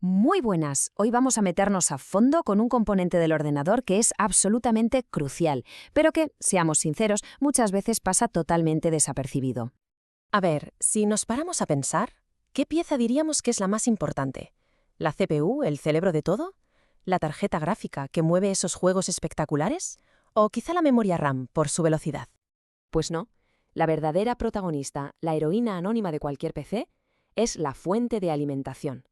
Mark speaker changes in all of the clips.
Speaker 1: Muy buenas. Hoy vamos a meternos a fondo con un componente del ordenador que es absolutamente crucial, pero que, seamos sinceros, muchas veces pasa totalmente desapercibido.
Speaker 2: A ver, si nos paramos a pensar, ¿qué pieza diríamos que es la más importante? ¿La CPU, el cerebro de todo? ¿La tarjeta gráfica que mueve esos juegos espectaculares? ¿O quizá la memoria RAM por su velocidad?
Speaker 3: Pues no. La verdadera protagonista, la heroína anónima de cualquier PC, es la fuente de alimentación,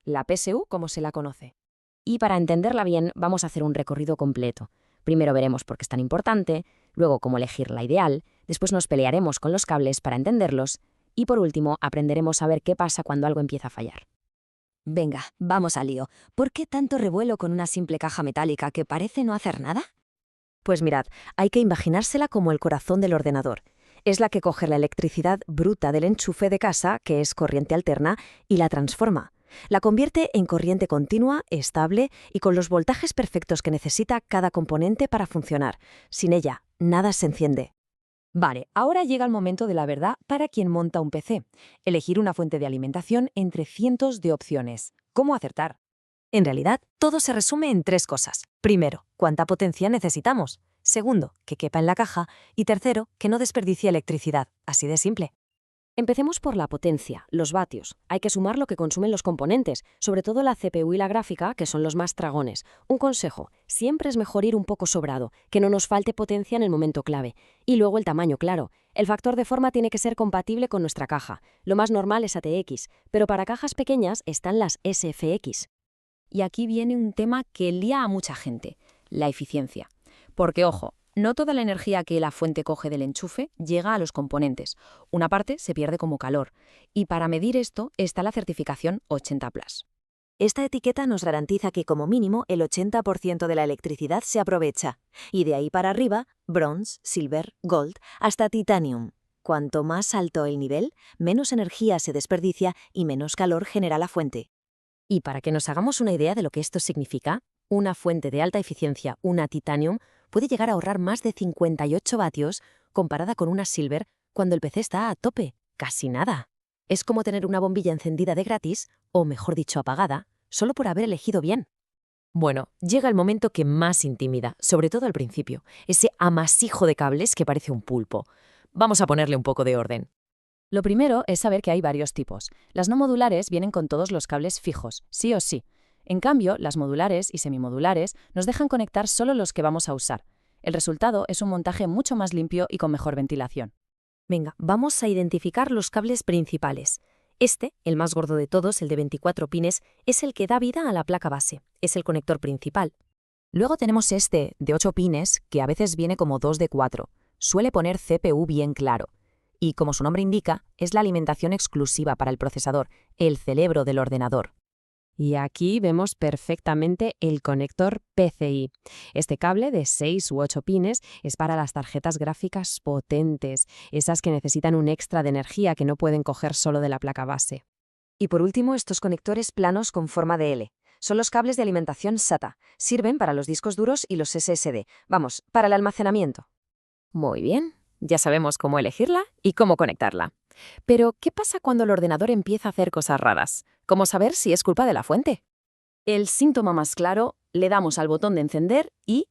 Speaker 3: la PSU como se la conoce.
Speaker 1: Y para entenderla bien, vamos a hacer un recorrido completo. Primero veremos por qué es tan importante, luego cómo elegir la ideal, después nos pelearemos con los cables para entenderlos y por último aprenderemos a ver qué pasa cuando algo empieza a fallar.
Speaker 4: Venga, vamos al lío. ¿Por qué tanto revuelo con una simple caja metálica que parece no hacer nada?
Speaker 2: Pues mirad, hay que imaginársela como el corazón del ordenador. Es la que coge la electricidad bruta del enchufe de casa, que es corriente alterna, y la transforma. La convierte en corriente continua, estable y con los voltajes perfectos que necesita cada componente para funcionar. Sin ella, nada se enciende.
Speaker 3: Vale, ahora llega el momento de la verdad para quien monta un PC. Elegir una fuente de alimentación entre cientos de opciones. ¿Cómo acertar?
Speaker 2: En realidad, todo se resume en tres cosas. Primero, ¿cuánta potencia necesitamos? Segundo, que quepa en la caja. Y tercero, que no desperdicie electricidad. Así de simple.
Speaker 3: Empecemos por la potencia, los vatios. Hay que sumar lo que consumen los componentes, sobre todo la CPU y la gráfica, que son los más tragones. Un consejo, siempre es mejor ir un poco sobrado, que no nos falte potencia en el momento clave. Y luego el tamaño, claro. El factor de forma tiene que ser compatible con nuestra caja. Lo más normal es ATX, pero para cajas pequeñas están las SFX. Y aquí viene un tema que lía a mucha gente, la eficiencia. Porque, ojo, no toda la energía que la fuente coge del enchufe llega a los componentes. Una parte se pierde como calor. Y para medir esto está la certificación 80+.
Speaker 2: Esta etiqueta nos garantiza que como mínimo el 80% de la electricidad se aprovecha. Y de ahí para arriba, bronze, silver, gold, hasta titanium. Cuanto más alto el nivel, menos energía se desperdicia y menos calor genera la fuente.
Speaker 3: Y para que nos hagamos una idea de lo que esto significa, una fuente de alta eficiencia, una titanium, puede llegar a ahorrar más de 58 vatios comparada con una silver cuando el PC está a tope, casi nada. Es como tener una bombilla encendida de gratis, o mejor dicho apagada, solo por haber elegido bien. Bueno, llega el momento que más intimida, sobre todo al principio, ese amasijo de cables que parece un pulpo. Vamos a ponerle un poco de orden. Lo primero es saber que hay varios tipos. Las no modulares vienen con todos los cables fijos, sí o sí. En cambio, las modulares y semimodulares nos dejan conectar solo los que vamos a usar. El resultado es un montaje mucho más limpio y con mejor ventilación.
Speaker 2: Venga, vamos a identificar los cables principales. Este, el más gordo de todos, el de 24 pines, es el que da vida a la placa base. Es el conector principal.
Speaker 3: Luego tenemos este, de 8 pines, que a veces viene como 2 de 4. Suele poner CPU bien claro. Y, como su nombre indica, es la alimentación exclusiva para el procesador, el cerebro del ordenador. Y aquí vemos perfectamente el conector PCI. Este cable de 6 u 8 pines es para las tarjetas gráficas potentes, esas que necesitan un extra de energía que no pueden coger solo de la placa base.
Speaker 4: Y por último, estos conectores planos con forma de L. Son los cables de alimentación SATA. Sirven para los discos duros y los SSD. Vamos, para el almacenamiento.
Speaker 3: Muy bien, ya sabemos cómo elegirla y cómo conectarla. Pero, ¿qué pasa cuando el ordenador empieza a hacer cosas raras? ¿Cómo saber si es culpa de la fuente? El síntoma más claro, le damos al botón de encender y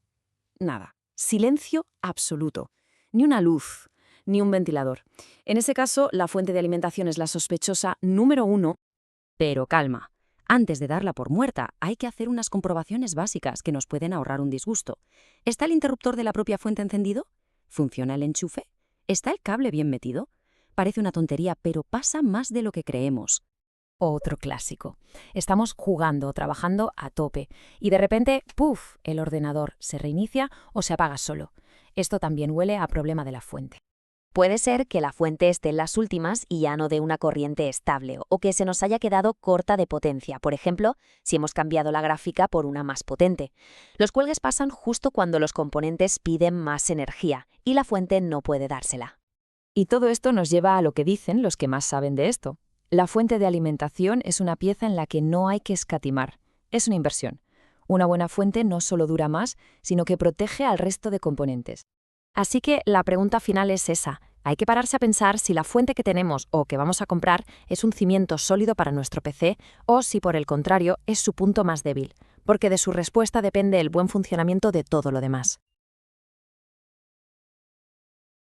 Speaker 3: nada, silencio absoluto. Ni una luz, ni un ventilador. En ese caso, la fuente de alimentación es la sospechosa número 1. Pero calma, antes de darla por muerta, hay que hacer unas comprobaciones básicas que nos pueden ahorrar un disgusto. ¿Está el interruptor de la propia fuente encendido? ¿Funciona el enchufe? ¿Está el cable bien metido? Parece una tontería, pero pasa más de lo que creemos. Otro clásico. Estamos jugando o trabajando a tope y de repente, ¡puf!, el ordenador se reinicia o se apaga solo. Esto también huele a problema de la fuente.
Speaker 4: Puede ser que la fuente esté en las últimas y ya no dé una corriente estable o que se nos haya quedado corta de potencia, por ejemplo, si hemos cambiado la gráfica por una más potente. Los cuelgues pasan justo cuando los componentes piden más energía y la fuente no puede dársela.
Speaker 3: Y todo esto nos lleva a lo que dicen los que más saben de esto. La fuente de alimentación es una pieza en la que no hay que escatimar. Es una inversión. Una buena fuente no solo dura más, sino que protege al resto de componentes. Así que la pregunta final es esa. Hay que pararse a pensar si la fuente que tenemos o que vamos a comprar es un cimiento sólido para nuestro PC o si por el contrario es su punto más débil, porque de su respuesta depende el buen funcionamiento de todo lo demás.